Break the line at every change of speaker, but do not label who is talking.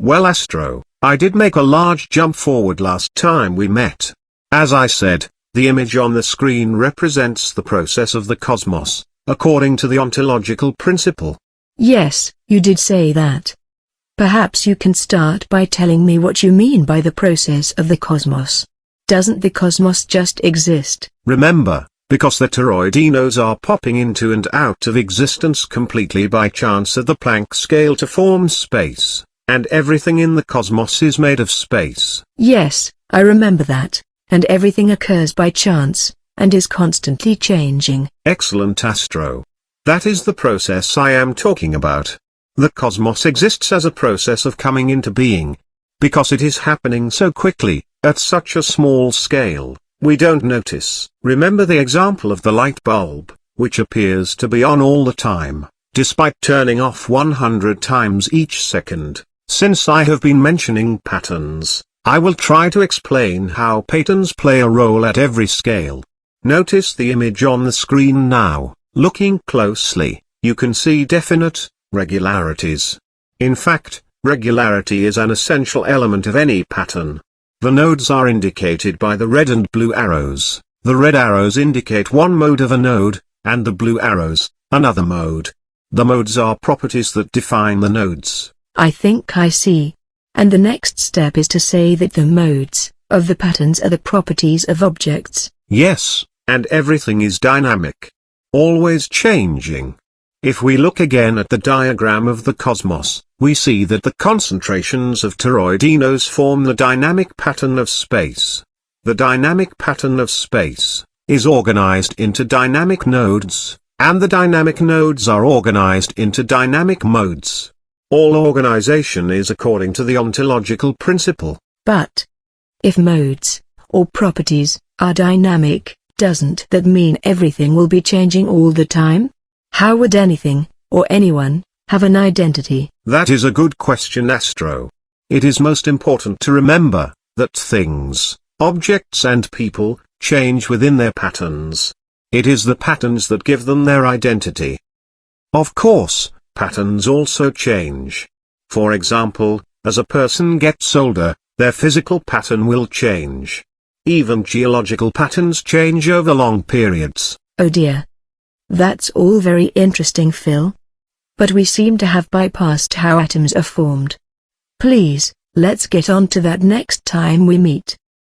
Well, Astro, I did make a large jump forward last time we met. As I said, the image on the screen represents the process of the cosmos, according to the ontological principle.
Yes, you did say that. Perhaps you can start by telling me what you mean by the process of the cosmos. Doesn't the cosmos just exist?
Remember, because the toroidinos are popping into and out of existence completely by chance at the Planck scale to form space, and everything in the cosmos is made of space.
Yes, I remember that, and everything occurs by chance, and is constantly changing.
Excellent, Astro. That is the process I am talking about. The cosmos exists as a process of coming into being. Because it is happening so quickly, at such a small scale, we don't notice. Remember the example of the light bulb, which appears to be on all the time, despite turning off 100 times each second. Since I have been mentioning patterns, I will try to explain how patterns play a role at every scale. Notice the image on the screen now. Looking closely, you can see definite regularities. In fact, regularity is an essential element of any pattern. The nodes are indicated by the red and blue arrows. The red arrows indicate one mode of a node, and the blue arrows, another mode. The modes are properties that define the nodes.
I think I see. And the next step is to say that the modes of the patterns are the properties of objects.
Yes, and everything is dynamic. Always changing. If we look again at the diagram of the cosmos, we see that the concentrations of toroidinos form the dynamic pattern of space. The dynamic pattern of space is organized into dynamic nodes, and the dynamic nodes are organized into dynamic modes. All organization is according to the ontological principle.
But if modes, or properties, are dynamic, doesn't that mean everything will be changing all the time? How would anything, or anyone, have an identity?
That is a good question, Astro. It is most important to remember that things, objects and people, change within their patterns. It is the patterns that give them their identity. Of course, patterns also change. For example, as a person gets older, their physical pattern will change. Even geological patterns change over long periods.
Oh dear. That's all very interesting, Phil. But we seem to have bypassed how atoms are formed. Please, let's get on to that next time we meet.